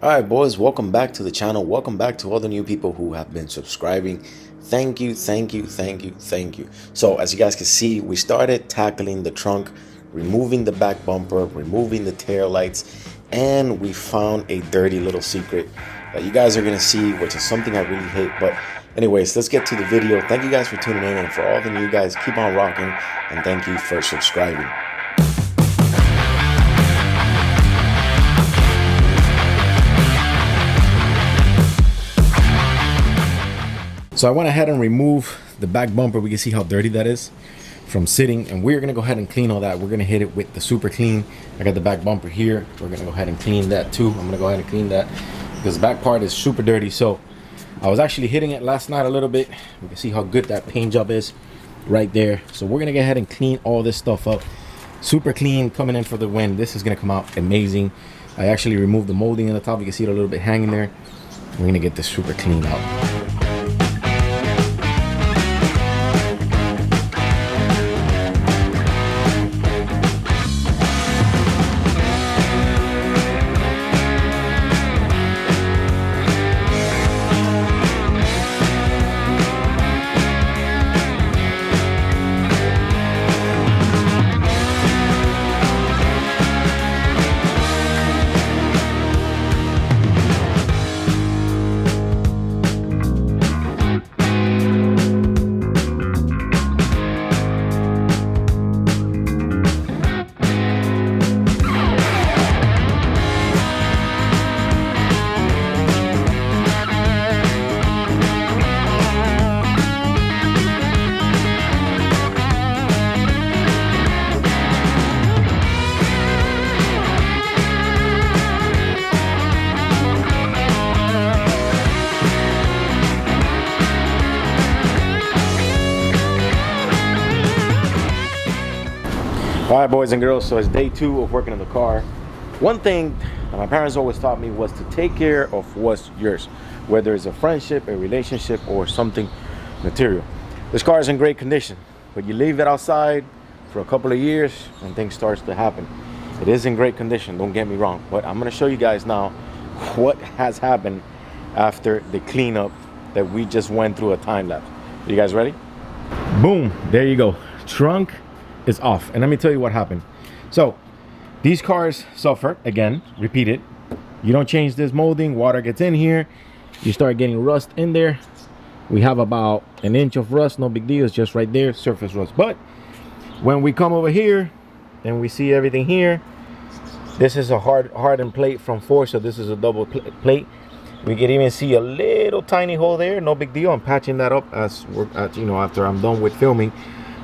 All right, boys, welcome back to the channel. Welcome back to all the new people who have been subscribing. Thank you. So as you guys can see, we started tackling the trunk, removing the back bumper, removing the tail lights, and we found a dirty little secret that you guys are gonna see, which is something I really hate. But anyways, let's get to the video. Thank you guys for tuning in, and for all the new guys, keep on rocking, and thank you for subscribing. So I went ahead and removed the back bumper. We can see how dirty that is from sitting, and we're gonna go ahead and clean all that. We're gonna hit it with the super clean. I got the back bumper here. We're gonna go ahead and clean that too. I'm gonna go ahead and clean that because the back part is super dirty. So I was actually hitting it last night a little bit. You can see how good that paint job is right there. So we're gonna go ahead and clean all this stuff up. Super clean, coming in for the win. This is gonna come out amazing. I actually removed the molding on the top. You can see it a little bit hanging there. We're gonna get this super clean out. All right, boys and girls, so it's day 2 of working on the car. One thing that my parents always taught me was to take care of what's yours, whether it's a friendship, a relationship, or something material. This car is in great condition, but you leave it outside for a couple of years and things starts to happen. It is in great condition, don't get me wrong, but I'm gonna show you guys now what has happened after the cleanup that we just went through a time lapse. You guys ready? Boom, there you go. Trunk is off, and let me tell you what happened. So these cars suffer, again, repeat it, you don't change this molding, water gets in here, you start getting rust in there. We have about an inch of rust, no big deal, it's just right there, surface rust. But when we come over here and we see everything here, this is a hardened plate from 4, so this is a double plate. We can even see a little tiny hole there, no big deal. I'm patching that up as we're after I'm done with filming.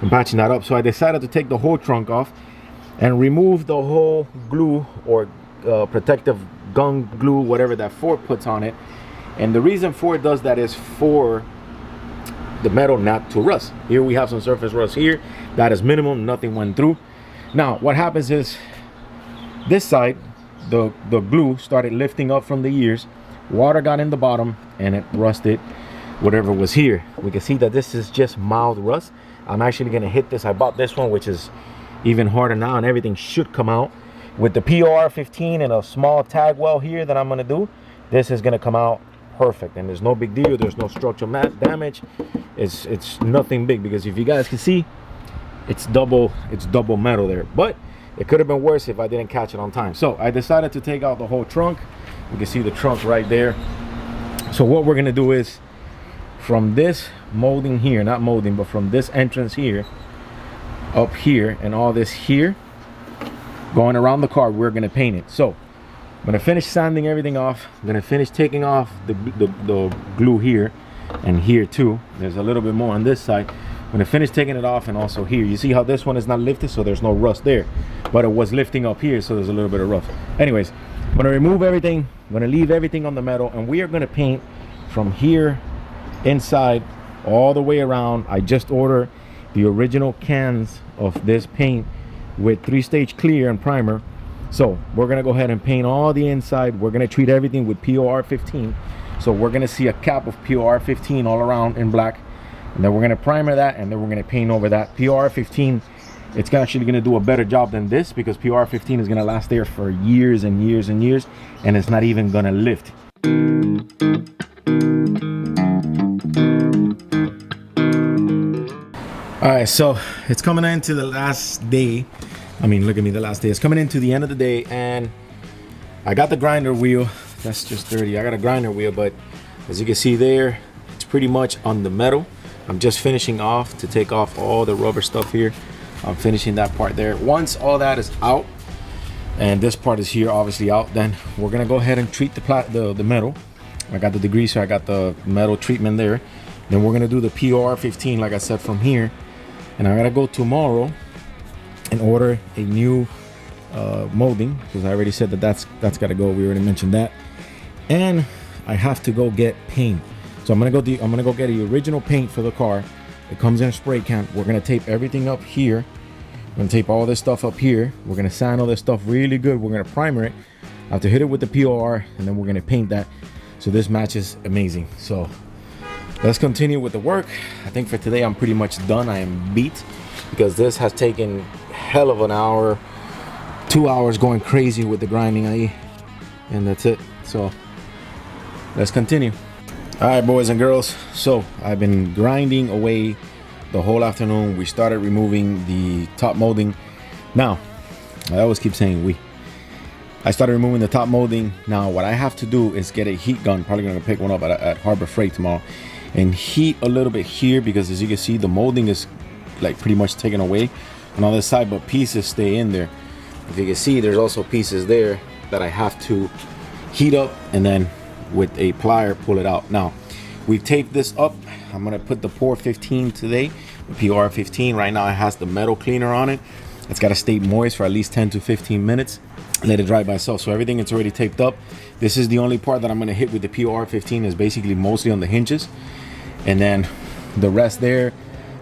I'm patching that up. So I decided to take the whole trunk off and remove the whole glue or protective gun glue, whatever that Ford puts on it. And the reason Ford does that is for the metal not to rust. Here we have some surface rust here. That is minimum, nothing went through. Now what happens is this side, the glue started lifting up from the years. Water got in the bottom and it rusted whatever was here. We can see that this is just mild rust. I'm actually gonna hit this. I bought this one, which is even harder now, and everything should come out. With the POR 15 and a small tag well here that I'm gonna do, this is gonna come out perfect, and there's no big deal. There's no structural damage. It's nothing big, because if you guys can see, it's double metal there. But it could have been worse if I didn't catch it on time. So I decided to take out the whole trunk. You can see the trunk right there. So what we're gonna do is, from this molding here, not molding, but from this entrance here up here and all this here going around the car, we're gonna paint it. So I'm gonna finish sanding everything off. I'm gonna finish taking off the glue here and here too. There's a little bit more on this side. I'm gonna finish taking it off, and also here. You see how this one is not lifted, so there's no rust there, but it was lifting up here, so there's a little bit of rust. Anyways, I'm gonna remove everything. I'm gonna leave everything on the metal, and we are gonna paint from here inside all the way around. I just ordered the original cans of this paint with 3-stage clear and primer. So we're gonna go ahead and paint all the inside. We're gonna treat everything with POR 15. So we're gonna see a cap of POR 15 all around in black, and then we're gonna primer that, and then we're gonna paint over that. POR 15 it's actually going to do a better job than this, because PR15 is going to last there for years and years and years, and it's not even going to lift. All right, so it's coming into the last day. I mean, look at me, the last day. It's coming into the end of the day, and I got the grinder wheel. That's just dirty. I got a grinder wheel, but as you can see there, it's pretty much on the metal. I'm just finishing off to take off all the rubber stuff here. I'm finishing that part there. Once all that is out, and this part is here obviously out, then we're gonna go ahead and treat the metal. I got the degreaser, I got the metal treatment there. Then we're gonna do the PR15, like I said, from here. And I gotta go tomorrow and order a new molding, because I already said that's gotta go. We already mentioned that. And I have to go get paint. So I'm gonna go get the original paint for the car. It comes in a spray can. We're gonna tape everything up here. I'm gonna tape all this stuff up here. We're gonna sand all this stuff really good. We're gonna primer it. I have to hit it with the POR, and then we're gonna paint that. So this matches amazing. So let's continue with the work. I think for today I'm pretty much done. I am beat, because this has taken hell of an hour, 2 hours going crazy with the grinding, and that's it. So let's continue. All right, boys and girls, so I've been grinding away the whole afternoon. We started removing the top molding. Now, I always keep saying I started removing the top molding. Now what I have to do is get a heat gun. Probably gonna pick one up at Harbor Freight tomorrow, and heat a little bit here, because as you can see, the molding is like pretty much taken away on the other side, but pieces stay in there. If you can see, there's also pieces there that I have to heat up, and then with a plier pull it out. Now we've taped this up. I'm gonna put the PR15 today, the PR15. Right now it has the metal cleaner on it. It's got to stay moist for at least 10 to 15 minutes. Let it dry by itself. So everything is already taped up. This is the only part that I'm gonna hit with the PR15, is basically mostly on the hinges, and then the rest there,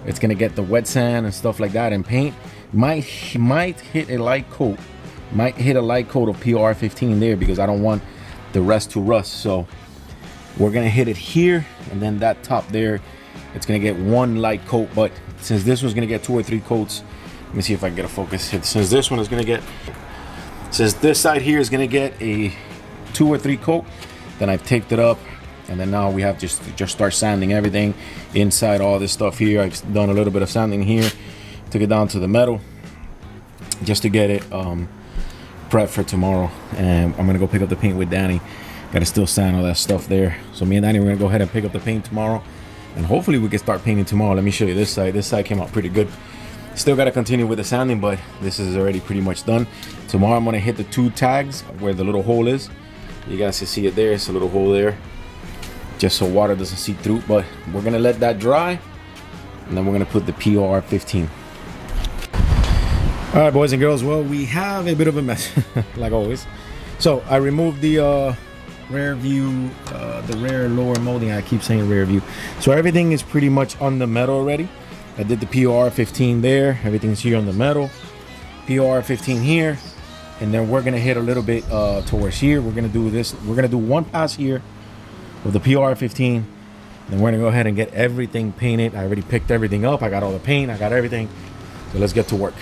it's gonna get the wet sand and stuff like that, and paint. Might hit a light coat. Might hit a light coat of PR15 there, because I don't want the rest to rust. So we're gonna hit it here, and then that top there, it's gonna get one light coat. But since this one's gonna get 2 or 3 coats, let me see if I can get a focus hit. Since this side here is gonna get a 2 or 3 coat, then I've taped it up, and then now we have just start sanding everything inside, all this stuff here. I've done a little bit of sanding here, took it down to the metal just to get it prep for tomorrow. And I'm gonna go pick up the paint with Danny. Gotta still sand all that stuff there. So me and Danny, we're gonna go ahead and pick up the paint tomorrow, and hopefully we can start painting tomorrow. Let me show you this side. This side came out pretty good. Still gotta continue with the sanding, but this is already pretty much done. Tomorrow I'm gonna hit the 2 tags where the little hole is. You guys can see it there. It's a little hole there, just so water doesn't seep through. But we're gonna let that dry, and then we're gonna put the PR15. All right, boys and girls, well, we have a bit of a mess like always. So I removed the rear view, the rear lower molding. I keep saying rear view. So everything is pretty much on the metal already. I did the PR15 there. Everything's here on the metal. PR15 here, and then we're gonna hit a little bit towards here. We're gonna do this. We're gonna do one pass here with the PR15. Then we're gonna go ahead and get everything painted. I already picked everything up. I got all the paint. I got everything. So let's get to work.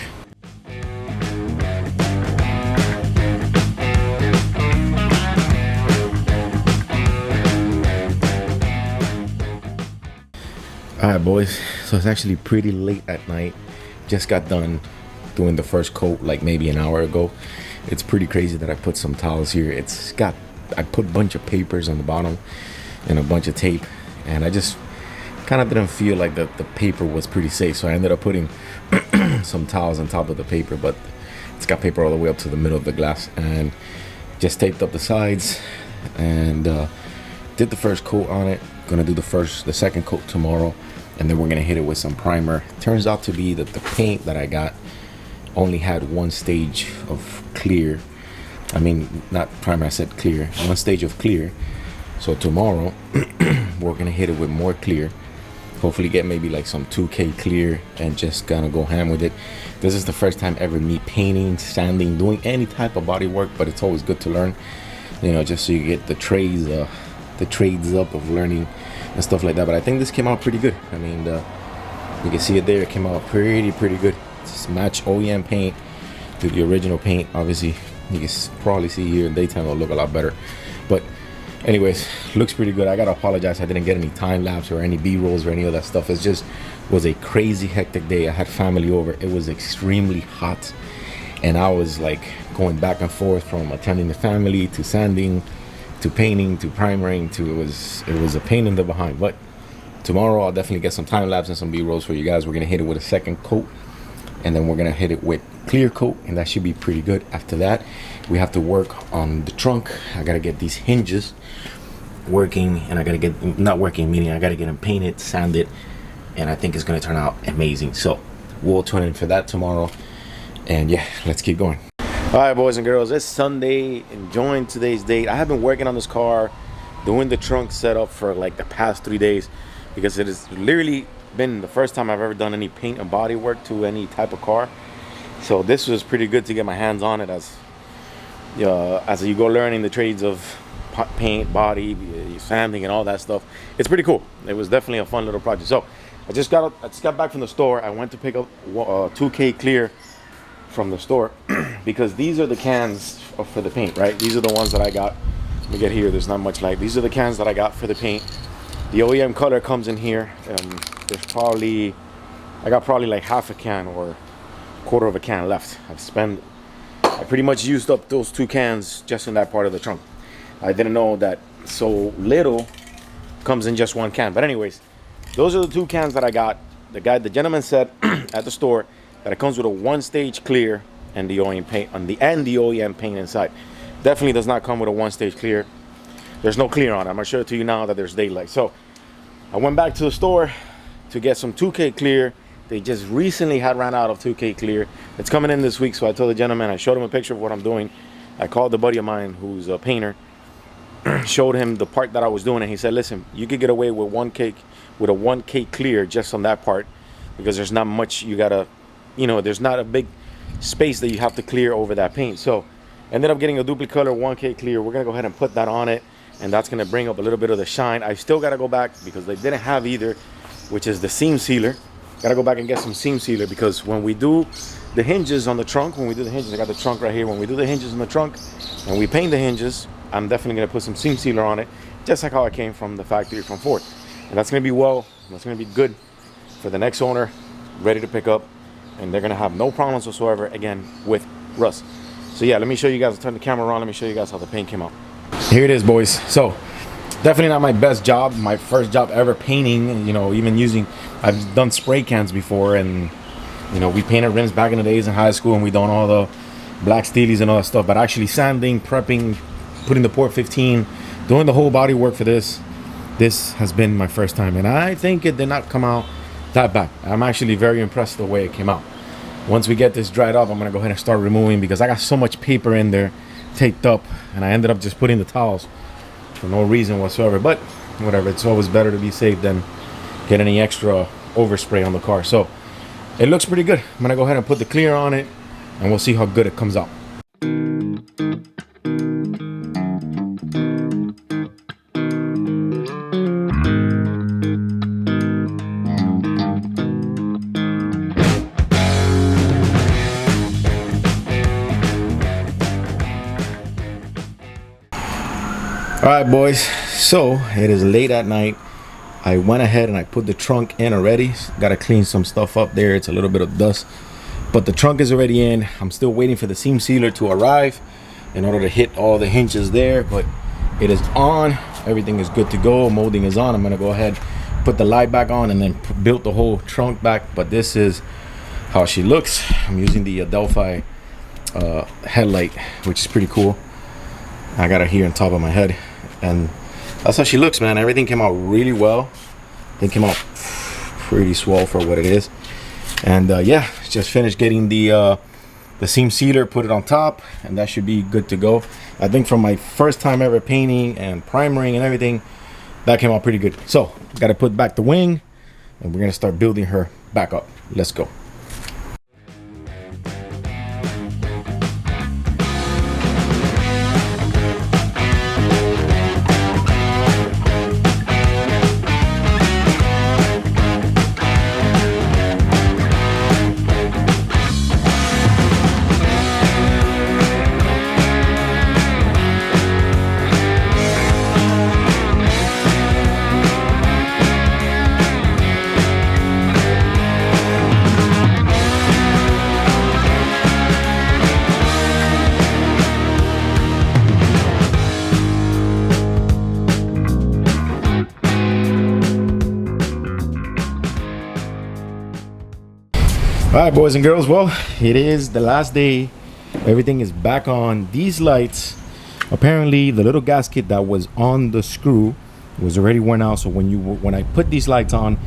All right, boys, so it's actually pretty late at night. Just got done doing the first coat like maybe an hour ago. It's pretty crazy that I put some towels here. I put a bunch of papers on the bottom and a bunch of tape, and I just kind of didn't feel like the paper was pretty safe, so I ended up putting some towels on top of the paper, but it's got paper all the way up to the middle of the glass, and just taped up the sides and did the first coat on it. Gonna do the second coat tomorrow, and then we're gonna hit it with some primer. Turns out to be that the paint that I got only had one stage of clear. I mean, not primer, I said clear. One stage of clear. So tomorrow we're gonna hit it with more clear. Hopefully get maybe like some 2K clear, and just gonna go ham with it. This is the first time ever me painting, sanding, doing any type of body work, but it's always good to learn, you know, just so you get the trades up of learning and stuff like that. But I think this came out pretty good. I mean, you can see it there. It came out pretty good. Just match OEM paint to the original paint. Obviously, you can probably see here in daytime it'll look a lot better. But anyways, looks pretty good. I gotta apologize, I didn't get any time lapse or any B-rolls or any of that stuff. It just was a crazy hectic day. I had family over. It was extremely hot, and I was like going back and forth from attending the family to sanding to painting to primering to it was a pain in the behind. But tomorrow I'll definitely get some time lapse and some B-rolls for you guys. We're gonna hit it with a second coat, and then we're gonna hit it with clear coat, and that should be pretty good. After that, we have to work on the trunk. I gotta get these hinges working, and I gotta get, not working meaning I gotta get them painted, sanded, and I think it's gonna turn out amazing. So we'll tune in for that tomorrow, and yeah, let's keep going. All right, boys and girls, it's Sunday. Enjoying today's date. I have been working on this car, doing the trunk setup for like the past 3 days, because it has literally been the first time I've ever done any paint and body work to any type of car. So this was pretty good to get my hands on it as you go learning the trades of paint, body, sanding, and all that stuff. It's pretty cool. It was definitely a fun little project. So I just got back from the store. I went to pick up 2K clear from the store because these are the cans for the paint, right? These are the ones that I got. Let me get here. There's not much light. These are the cans that I got for the paint. The OEM color comes in here. I got probably like half a can or quarter of a can left. I pretty much used up those 2 cans just in that part of the trunk. I didn't know that so little comes in just 1 can. But anyways, those are the 2 cans that I got. The gentleman said at the store that it comes with a 1-stage clear and the OEM paint and the OEM paint inside. Definitely does not come with a 1-stage clear. There's no clear on it. I'm gonna show it to you now that there's daylight. So I went back to the store to get some 2K clear. They just recently had ran out of 2K clear. It's coming in this week, so I told the gentleman, I showed him a picture of what I'm doing. I called a buddy of mine who's a painter, showed him the part that I was doing, and he said, listen, you could get away with a 1K clear just on that part, because there's not much you gotta, there's not a big space that you have to clear over that paint. So ended up getting a duplicolor 1K clear. We're gonna go ahead and put that on it, and that's gonna bring up a little bit of the shine. I still gotta go back because they didn't have either, which is the seam sealer. Gotta go back and get some seam sealer, because when we do the hinges on the trunk, I got the trunk right here. When we do the hinges on the trunk and we paint the hinges, I'm definitely gonna put some seam sealer on it, just like how it came from the factory from Ford. And that's gonna be good for the next owner, ready to pick up, and they're gonna have no problems whatsoever again with rust. So yeah, let me show you guys. I'll turn the camera on. Let me show you guys how the paint came out. Here it is, boys. So definitely not my best job, my first job ever painting. Even I've done spray cans before, and we painted rims back in the days in high school, and we done all the black steelies and all that stuff. But actually sanding, prepping, putting the port 15, doing the whole body work for this has been my first time, and I think it did not come out that bad. I'm actually very impressed the way it came out. Once we get this dried up, I'm gonna go ahead and start removing, because I got so much paper in there taped up, and I ended up just putting the towels for no reason whatsoever. But whatever, it's always better to be safe than get any extra overspray on the car. So it looks pretty good. I'm gonna go ahead and put the clear on it, and we'll see how good it comes out. All right, boys, so it is late at night. I went ahead and I put the trunk in already. Got to clean some stuff up there. It's a little bit of dust, but the trunk is already in. I'm still waiting for the seam sealer to arrive in order to hit all the hinges there, but it is on. Everything is good to go. Molding is on. I'm gonna go ahead, put the light back on, and then build the whole trunk back. But this is how she looks. I'm using the Adelphi headlight, which is pretty cool. I got her here on top of my head, and that's how she looks, man. Everything came out really well. It came out pretty swell for what it is. And yeah, just finished getting the seam sealer, put it on top, and that should be good to go. I think from my first time ever painting and primering and everything, that came out pretty good. So got to put back the wing, and we're gonna start building her back up. Let's go. All right, boys and girls, well, it is the last day. Everything is back on. These lights, apparently the little gasket that was on the screw was already worn out, so when I put these lights on,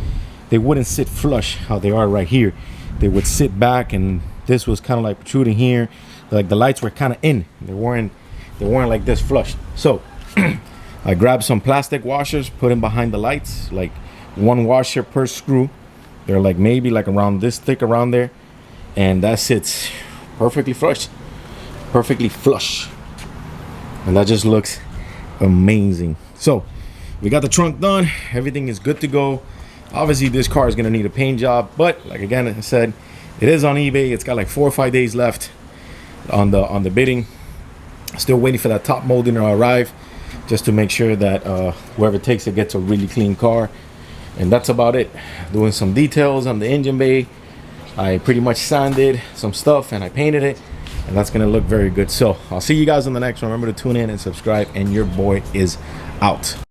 they wouldn't sit flush how they are right here. They would sit back, and this was kind of like protruding here. Like the lights were kind of in. They weren't like this flush. So I grabbed some plastic washers, put them behind the lights, like one washer per screw. They're like maybe like around this thick around there, and that sits perfectly flush, and that just looks amazing. So we got the trunk done. Everything is good to go. Obviously this car is gonna need a paint job, but like again I said, it is on eBay. It's got like 4 or 5 days left on the bidding. Still waiting for that top molding to arrive, just to make sure that whoever takes it gets a really clean car. And that's about it. Doing some details on the engine bay. I pretty much sanded some stuff and I painted it, and that's gonna look very good. So I'll see you guys on the next one. Remember to tune in and subscribe, and your boy is out.